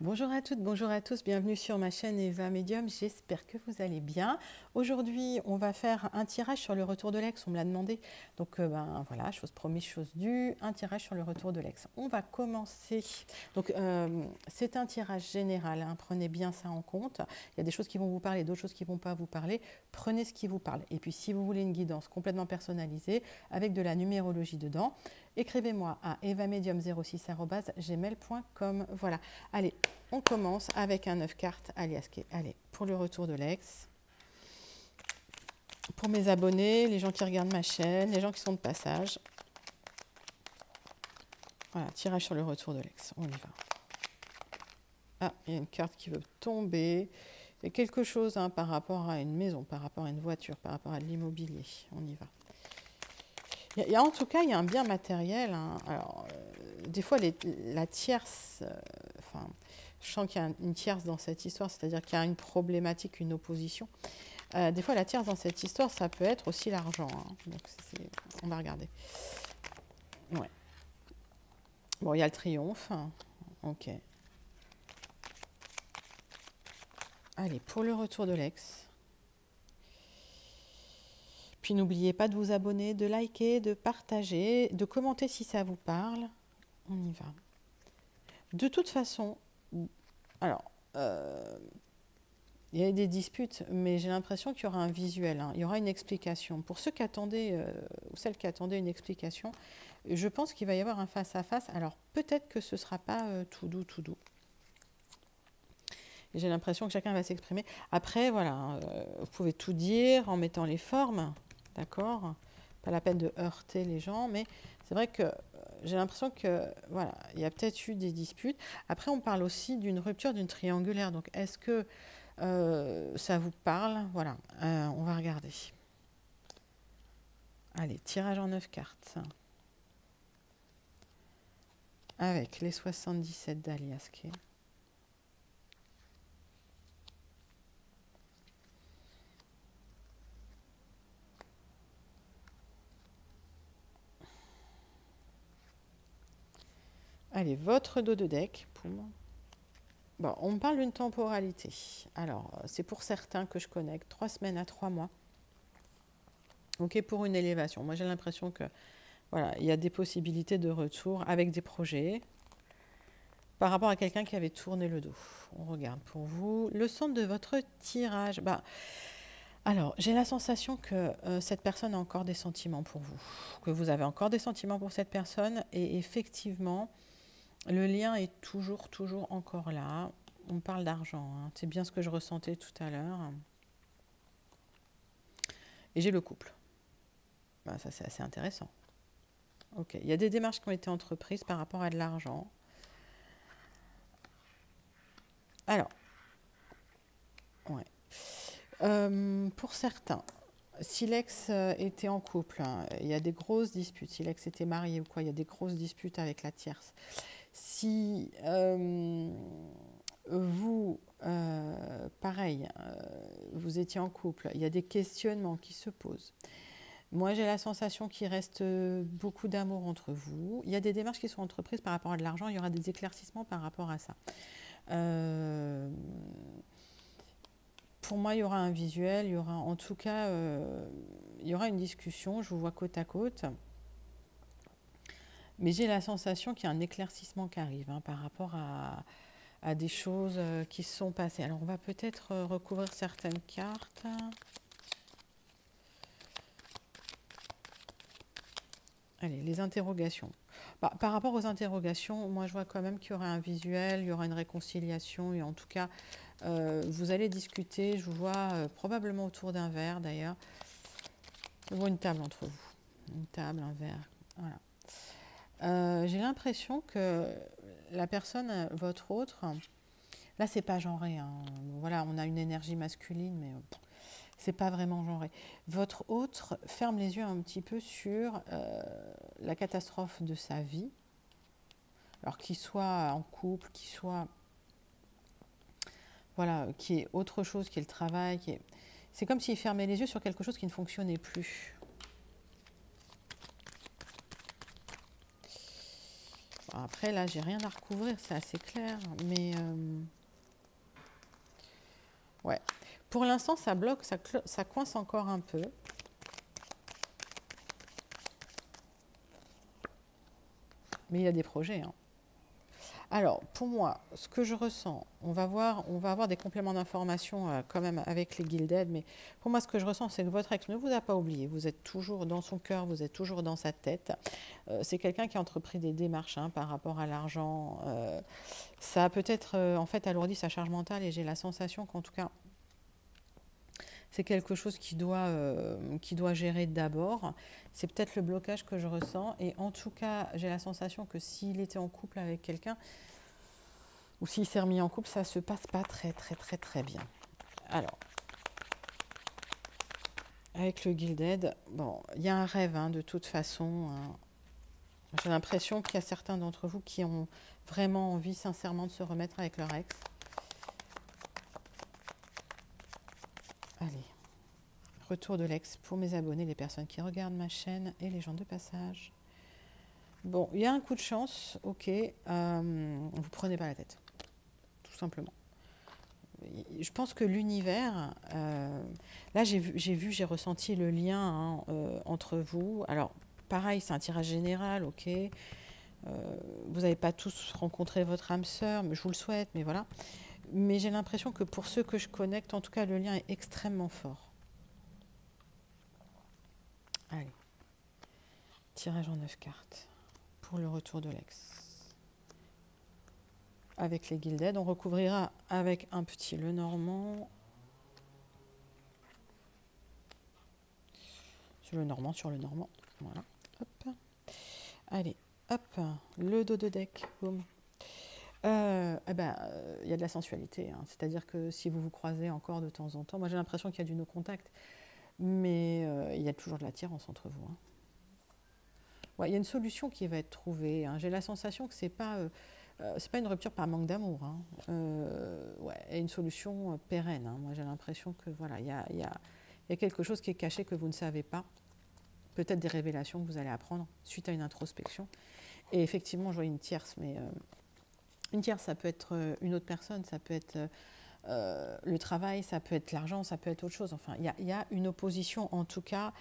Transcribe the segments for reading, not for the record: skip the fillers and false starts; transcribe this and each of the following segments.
Bonjour à toutes, bonjour à tous, bienvenue sur ma chaîne Eva Medium, j'espère que vous allez bien. Aujourd'hui, on va faire un tirage sur le retour de l'ex, on me l'a demandé. Donc voilà, chose promise, chose due, un tirage sur le retour de l'ex. On va commencer. Donc c'est un tirage général, hein, prenez bien ça en compte. Il y a des choses qui vont vous parler, d'autres choses qui ne vont pas vous parler. Prenez ce qui vous parle. Et puis si vous voulez une guidance complètement personnalisée, avec de la numérologie dedans, écrivez-moi à evamedium06@gmail.com. Voilà, allez. On commence avec un 9 cartes alias. Allez, pour le retour de l'ex. Pour mes abonnés, les gens qui regardent ma chaîne, les gens qui sont de passage. Voilà, tirage sur le retour de l'ex. On y va. Ah, il y a une carte qui veut tomber. Il y a quelque chose hein, par rapport à une maison, par rapport à une voiture, par rapport à de l'immobilier. On y va. En tout cas, il y a un bien matériel. Hein. Alors, des fois, la tierce... je sens qu'il y a une tierce dans cette histoire, c'est-à-dire qu'il y a une problématique, une opposition. Des fois, la tierce dans cette histoire, ça peut être aussi l'argent. Hein. Donc, on va regarder. Ouais. Bon, il y a le triomphe. Ok. Allez, pour le retour de l'ex. Puis, n'oubliez pas de vous abonner, de liker, de partager, de commenter si ça vous parle. On y va. De toute façon, alors... il y a des disputes, mais j'ai l'impression qu'il y aura un visuel, hein. Il y aura une explication. Pour ceux qui attendaient, ou celles qui attendaient une explication, je pense qu'il va y avoir un face-à-face. Alors peut-être que ce ne sera pas tout doux, tout doux. J'ai l'impression que chacun va s'exprimer. Après, voilà, vous pouvez tout dire en mettant les formes, d'accord? Pas la peine de heurter les gens, mais c'est vrai que j'ai l'impression que, voilà, il y a peut-être eu des disputes. Après, on parle aussi d'une rupture d'une triangulaire. Donc, est-ce que ça vous parle? Voilà, on va regarder. Allez, tirage en 9 cartes. Avec les 77 d'Aliasquet. Allez, votre dos de deck. Poum. Bon, on me parle d'une temporalité. Alors, c'est pour certains que je connecte 3 semaines à 3 mois. Ok, pour une élévation. Moi, j'ai l'impression que voilà, il y a des possibilités de retour avec des projets par rapport à quelqu'un qui avait tourné le dos. On regarde pour vous le centre de votre tirage. Alors, j'ai la sensation que cette personne a encore des sentiments pour vous, que vous avez encore des sentiments pour cette personne et effectivement, le lien est toujours encore là. On parle d'argent, hein. C'est bien ce que je ressentais tout à l'heure. Et j'ai le couple. Ça, c'est assez intéressant. Ok, il y a des démarches qui ont été entreprises par rapport à de l'argent. Alors, ouais. Pour certains, si l'ex était en couple, hein, il y a des grosses disputes. Si l'ex était marié ou quoi, il y a des grosses disputes avec la tierce. Si vous, pareil, vous étiez en couple, il y a des questionnements qui se posent. Moi, j'ai la sensation qu'il reste beaucoup d'amour entre vous. Il y a des démarches qui sont entreprises par rapport à de l'argent. Il y aura des éclaircissements par rapport à ça. Pour moi, il y aura un visuel. Il y aura, en tout cas, il y aura une discussion. Je vous vois côte à côte. Mais j'ai la sensation qu'il y a un éclaircissement qui arrive hein, par rapport à des choses qui se sont passées. Alors, on va peut-être recouvrir certaines cartes. Allez, les interrogations. Par rapport aux interrogations, moi je vois quand même qu'il y aura un visuel, il y aura une réconciliation et en tout cas, vous allez discuter, je vous vois probablement autour d'un verre d'ailleurs. Je vois une table entre vous, une table, un verre, voilà. J'ai l'impression que la personne, votre autre, là c'est pas genré, hein. Voilà, on a une énergie masculine, mais c'est pas vraiment genré. Votre autre ferme les yeux un petit peu sur la catastrophe de sa vie. Alors qu'il soit en couple, qu'il soit... Voilà, qui est autre chose, qui est le travail. C'est comme s'il fermait les yeux sur quelque chose qui ne fonctionnait plus. Après, là, j'ai rien à recouvrir, c'est assez clair. Mais ouais. Pour l'instant, ça bloque, ça coince encore un peu. Mais il y a des projets, hein. Alors, pour moi, ce que je ressens, on va avoir des compléments d'information quand même avec les Gilded, mais pour moi, ce que je ressens, c'est que votre ex ne vous a pas oublié. Vous êtes toujours dans son cœur, vous êtes toujours dans sa tête. C'est quelqu'un qui a entrepris des démarches par rapport à l'argent. Ça a peut-être en fait alourdi sa charge mentale et j'ai la sensation qu'en tout cas, c'est quelque chose qui doit gérer d'abord. C'est peut-être le blocage que je ressens. Et en tout cas, j'ai la sensation que s'il était en couple avec quelqu'un, ou s'il s'est remis en couple, ça ne se passe pas très, très, très, très bien. Alors, avec le Gilded, bon, il y a un rêve, de toute façon. J'ai l'impression qu'il y a certains d'entre vous qui ont vraiment envie, sincèrement, de se remettre avec leur ex. Allez. Retour de l'ex pour mes abonnés, les personnes qui regardent ma chaîne et les gens de passage. Bon, il y a un coup de chance, ok. Vous prenez pas la tête, tout simplement. Je pense que l'univers, là j'ai ressenti le lien entre vous. Alors, pareil, c'est un tirage général, ok. Vous n'avez pas tous rencontré votre âme sœur, mais je vous le souhaite, mais voilà. Mais j'ai l'impression que pour ceux que je connecte, en tout cas, le lien est extrêmement fort. Allez, tirage en 9 cartes pour le retour de l'ex. Avec les Gilded, on recouvrira avec un petit Lenormand. Sur le Normand. Voilà. Hop. Allez, hop. Le dos de deck. Boum. Il y a de la sensualité. C'est-à-dire que si vous vous croisez encore de temps en temps, moi j'ai l'impression qu'il y a du no-contact, mais il y a toujours de l'attirance entre vous. Ouais, il y a une solution qui va être trouvée. J'ai la sensation que c'est pas une rupture par manque d'amour. Ouais, et une solution pérenne. Moi, j'ai l'impression que voilà, il y a quelque chose qui est caché que vous ne savez pas. Peut-être des révélations que vous allez apprendre suite à une introspection. Et effectivement, je vois une tierce, mais une tierce, ça peut être une autre personne, ça peut être le travail, ça peut être l'argent, ça peut être autre chose. Enfin, il y a une opposition, en tout cas,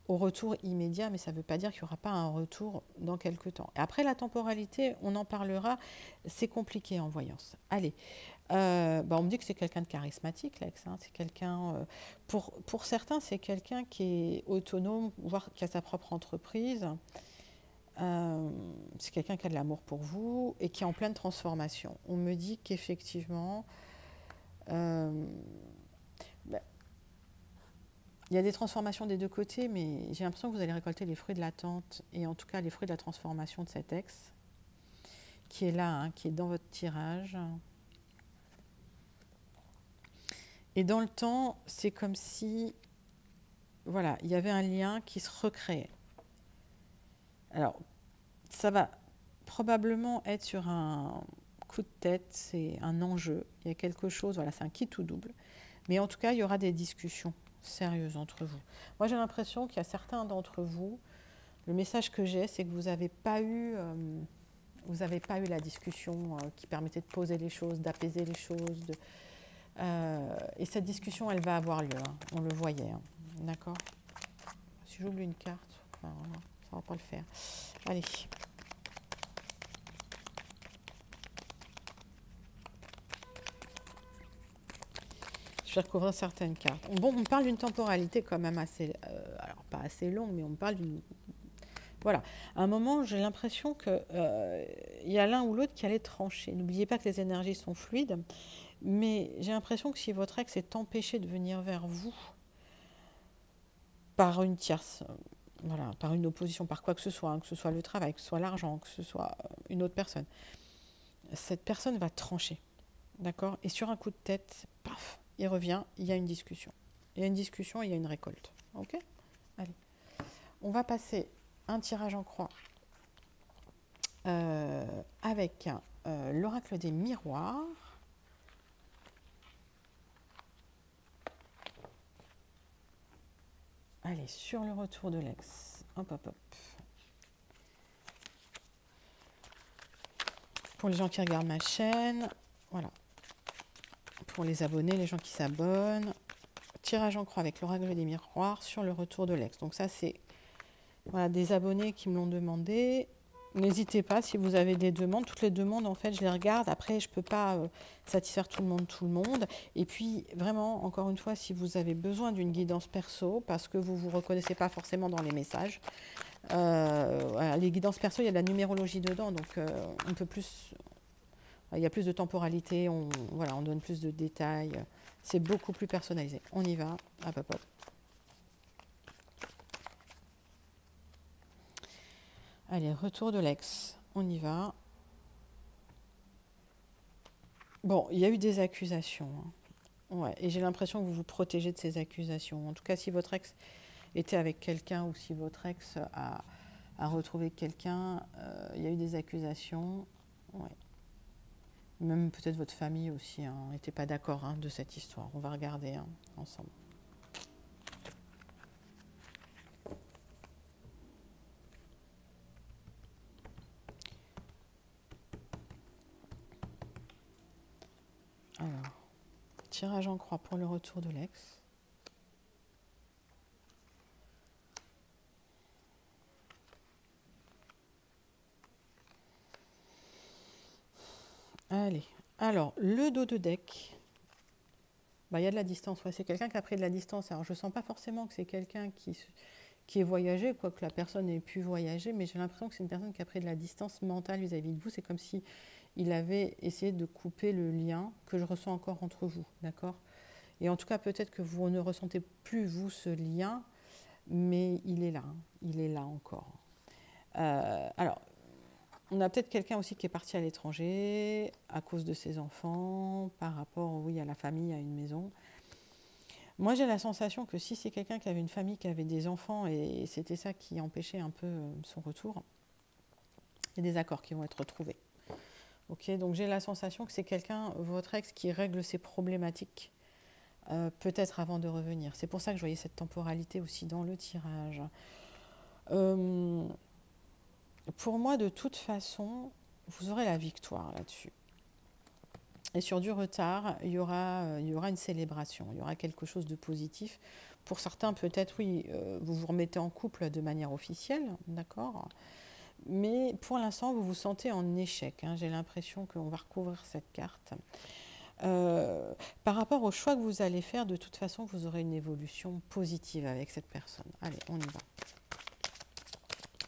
au retour immédiat, mais ça ne veut pas dire qu'il n'y aura pas un retour dans quelques temps. Et après, la temporalité, on en parlera, c'est compliqué en voyance. Allez, on me dit que c'est quelqu'un de charismatique, l'ex. C'est quelqu'un, pour certains, c'est quelqu'un qui est autonome, voire qui a sa propre entreprise. C'est quelqu'un qui a de l'amour pour vous et qui est en pleine transformation. On me dit qu'effectivement, il y a des transformations des deux côtés, mais j'ai l'impression que vous allez récolter les fruits de l'attente et en tout cas les fruits de la transformation de cet ex qui est là, qui est dans votre tirage. Et dans le temps, c'est comme si, voilà, il y avait un lien qui se recréait. Alors, ça va probablement être sur un coup de tête, c'est un enjeu, il y a quelque chose, voilà, c'est un kit ou double. Mais en tout cas, il y aura des discussions sérieuses entre vous. Moi, j'ai l'impression qu'il y a certains d'entre vous, le message que j'ai, c'est que vous n'avez pas eu la discussion qui permettait de poser les choses, d'apaiser les choses. Et cette discussion, elle va avoir lieu. On le voyait. D'accord ? Si j'oublie une carte, ça ne va pas le faire. Allez. Je vais recouvrir certaines cartes. Bon, on parle d'une temporalité quand même assez... alors, pas assez longue, mais on parle d'une... Voilà. À un moment, j'ai l'impression qu'il y a l'un ou l'autre qui allait trancher. N'oubliez pas que les énergies sont fluides, mais j'ai l'impression que si votre ex est empêché de venir vers vous par une tierce, voilà, par une opposition, par quoi que ce soit le travail, que ce soit l'argent, que ce soit une autre personne, cette personne va trancher. D'accord ? Et sur un coup de tête, paf, il revient, il y a une discussion. Il y a une discussion, il y a une récolte. Ok ? Allez. On va passer un tirage en croix avec l'oracle des miroirs. Allez, sur le retour de l'ex. Hop, hop, hop. Pour les gens qui regardent ma chaîne, voilà. Pour les abonnés, les gens qui s'abonnent. Tirage en croix avec l'oracle des miroirs sur le retour de l'ex. Donc ça, c'est voilà, des abonnés qui me l'ont demandé. N'hésitez pas si vous avez des demandes. Toutes les demandes, en fait, je les regarde. Après, je ne peux pas satisfaire tout le monde. Et puis, vraiment, encore une fois, si vous avez besoin d'une guidance perso, parce que vous ne vous reconnaissez pas forcément dans les messages, voilà, les guidances perso, il y a de la numérologie dedans. Donc, on peut plus... Il y a plus de temporalité, voilà, on donne plus de détails. C'est beaucoup plus personnalisé. On y va. Hop, hop, hop. Allez, retour de l'ex. On y va. Bon, il y a eu des accusations. Ouais, et j'ai l'impression que vous vous protégez de ces accusations. En tout cas, si votre ex était avec quelqu'un ou si votre ex a retrouvé quelqu'un, il y a eu des accusations. Ouais. Même peut-être votre famille aussi n'était pas d'accord de cette histoire. On va regarder ensemble. Alors, tirage en croix pour le retour de l'ex. Allez, alors, le dos de deck, il y a de la distance. Ouais, c'est quelqu'un qui a pris de la distance. Alors, je ne sens pas forcément que c'est quelqu'un qui est voyagé, quoique la personne ait pu voyager, mais j'ai l'impression que c'est une personne qui a pris de la distance mentale vis-à-vis de vous. C'est comme si il avait essayé de couper le lien que je ressens encore entre vous, d'accord? Et en tout cas, peut-être que vous ne ressentez plus, vous, ce lien, mais il est là encore. Alors, on a peut-être quelqu'un aussi qui est parti à l'étranger à cause de ses enfants, par rapport, oui, à la famille, à une maison. Moi, j'ai la sensation que si c'est quelqu'un qui avait une famille, qui avait des enfants, et c'était ça qui empêchait un peu son retour, il y a des accords qui vont être trouvés. Ok, donc j'ai la sensation que c'est quelqu'un, votre ex, qui règle ses problématiques, peut-être avant de revenir. C'est pour ça que je voyais cette temporalité aussi dans le tirage. Pour moi, de toute façon, vous aurez la victoire là-dessus. Et sur du retard, il y aura une célébration, il y aura quelque chose de positif. Pour certains, peut-être, oui, vous vous remettez en couple de manière officielle, d'accord? Mais pour l'instant, vous vous sentez en échec. J'ai l'impression qu'on va recouvrir cette carte. Par rapport au choix que vous allez faire, de toute façon, vous aurez une évolution positive avec cette personne. Allez, on y va.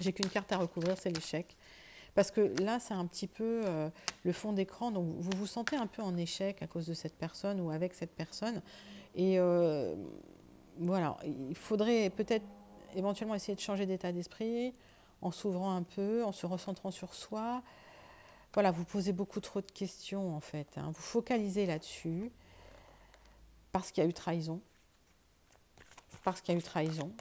J'ai qu'une carte à recouvrir, c'est l'échec. Parce que là, c'est un petit peu le fond d'écran. Donc, vous vous sentez un peu en échec à cause de cette personne ou avec cette personne. Et voilà, il faudrait peut-être éventuellement essayer de changer d'état d'esprit en s'ouvrant un peu, en se recentrant sur soi. Voilà, vous posez beaucoup trop de questions en fait. Vous focalisez là-dessus parce qu'il y a eu trahison. Parce qu'il y a eu trahison.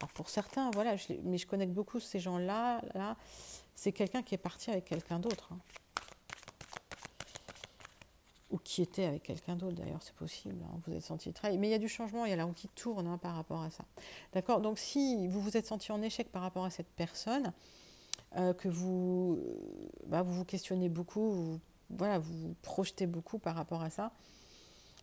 Alors pour certains, voilà, mais je connais beaucoup ces gens-là. Là, c'est quelqu'un qui est parti avec quelqu'un d'autre. Ou qui était avec quelqu'un d'autre d'ailleurs, c'est possible. Vous êtes senti trahi. Mais il y a du changement, il y a la roue qui tourne par rapport à ça. D'accord. Donc si vous vous êtes senti en échec par rapport à cette personne, que vous vous questionnez beaucoup, vous vous projetez beaucoup par rapport à ça.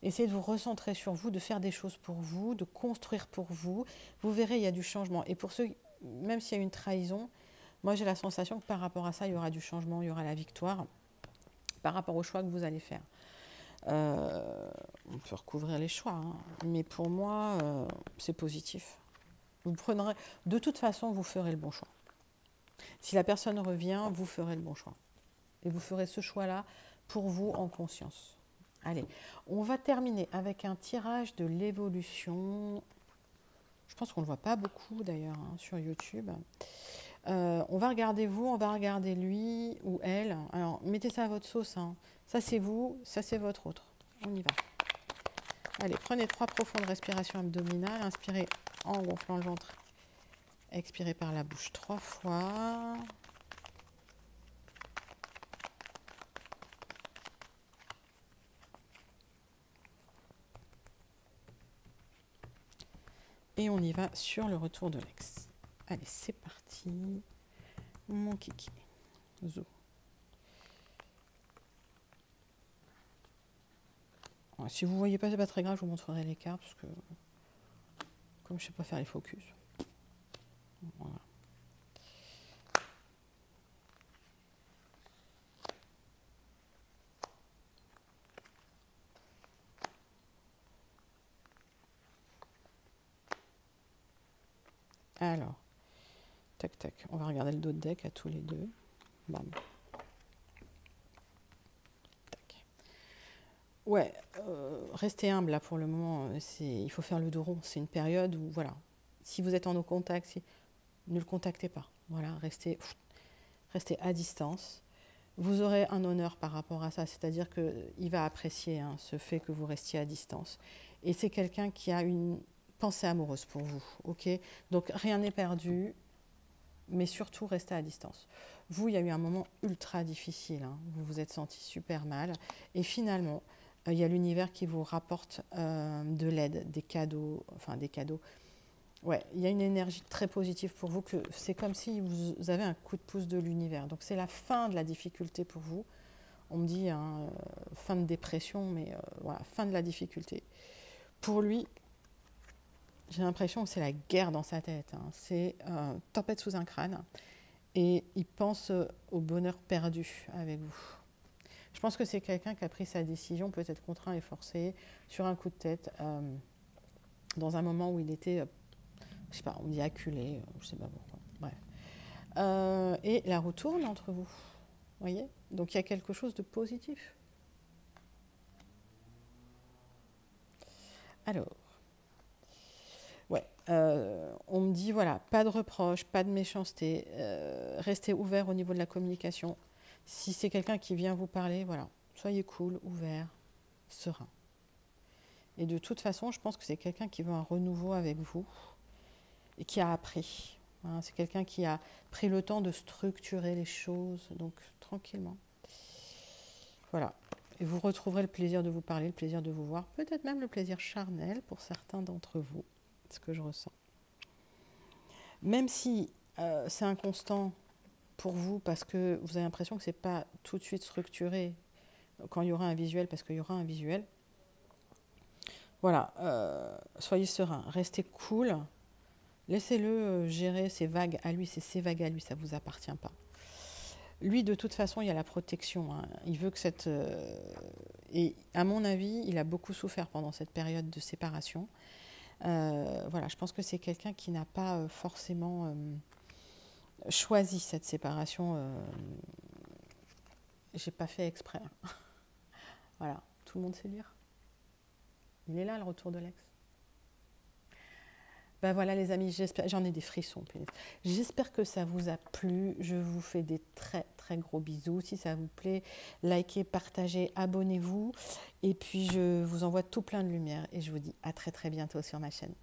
Essayez de vous recentrer sur vous, de faire des choses pour vous, de construire pour vous. Vous verrez, il y a du changement. Et pour ceux, même s'il y a une trahison, moi j'ai la sensation que par rapport à ça, il y aura du changement, il y aura la victoire par rapport au choix que vous allez faire. On peut recouvrir les choix, mais pour moi, c'est positif. Vous prendrez, de toute façon, vous ferez le bon choix. Si la personne revient, vous ferez le bon choix. Et vous ferez ce choix-là pour vous en conscience. Allez, on va terminer avec un tirage de l'évolution. Je pense qu'on ne le voit pas beaucoup d'ailleurs sur YouTube. On va regarder vous, on va regarder lui ou elle. Alors, mettez ça à votre sauce. Ça, c'est vous, ça, c'est votre autre. On y va. Allez, prenez 3 profondes respirations abdominales. Inspirez en gonflant le ventre. Expirez par la bouche 3 fois. Et on y va sur le retour de l'ex. Allez, c'est parti. Mon kiki. Zou. Ouais, si vous ne voyez pas, c'est pas très grave, je vous montrerai les cartes, parce que comme je ne sais pas faire les focus. Voilà. Alors, tac tac, on va regarder le dos de deck à tous les deux. Bam. Tac. Ouais, restez humble là pour le moment. Il faut faire le dos rond. C'est une période où, voilà, si vous êtes en no contact, ne le contactez pas. Voilà, restez à distance. Vous aurez un honneur par rapport à ça, c'est-à-dire qu'il va apprécier ce fait que vous restiez à distance. Et c'est quelqu'un qui a une pensée amoureuse pour vous, ok? Donc rien n'est perdu, mais surtout restez à distance. Vous, il y a eu un moment ultra difficile, vous vous êtes senti super mal, et finalement, il y a l'univers qui vous rapporte de l'aide, des cadeaux, Ouais, il y a une énergie très positive pour vous, que c'est comme si vous avez un coup de pouce de l'univers. Donc c'est la fin de la difficulté pour vous. On me dit fin de dépression, mais voilà, fin de la difficulté. Pour lui, j'ai l'impression que c'est la guerre dans sa tête. C'est tempête sous un crâne. Et il pense au bonheur perdu avec vous. Je pense que c'est quelqu'un qui a pris sa décision, peut-être contraint et forcé, sur un coup de tête, dans un moment où il était... je sais pas, on dit acculé, je sais pas pourquoi. Bref. Et la roue tourne entre vous. Voyez? Donc il y a quelque chose de positif. Alors, ouais, on me dit, voilà, pas de reproches, pas de méchanceté, restez ouvert au niveau de la communication. Si c'est quelqu'un qui vient vous parler, voilà, soyez cool, ouvert, serein. Et de toute façon, je pense que c'est quelqu'un qui veut un renouveau avec vous et qui a appris. C'est quelqu'un qui a pris le temps de structurer les choses, donc tranquillement. Voilà. Et vous retrouverez le plaisir de vous parler, le plaisir de vous voir, peut-être même le plaisir charnel pour certains d'entre vous, ce que je ressens. Même si c'est inconstant pour vous, parce que vous avez l'impression que ce n'est pas tout de suite structuré quand il y aura un visuel, parce qu'il y aura un visuel. Voilà, soyez serein, restez cool, laissez-le gérer ses vagues à lui, c'est ses vagues à lui, ça ne vous appartient pas. Lui, de toute façon, il y a la protection. Il veut que cette... et à mon avis, il a beaucoup souffert pendant cette période de séparation. Voilà, je pense que c'est quelqu'un qui n'a pas forcément choisi cette séparation. J'ai pas fait exprès. Voilà, tout le monde sait lire. Il est là, le retour de l'ex. Ben voilà les amis, j'en ai des frissons. J'espère que ça vous a plu. Je vous fais des très très gros bisous. Si ça vous plaît, likez, partagez, abonnez-vous. Et puis je vous envoie tout plein de lumière. Et je vous dis à très très bientôt sur ma chaîne.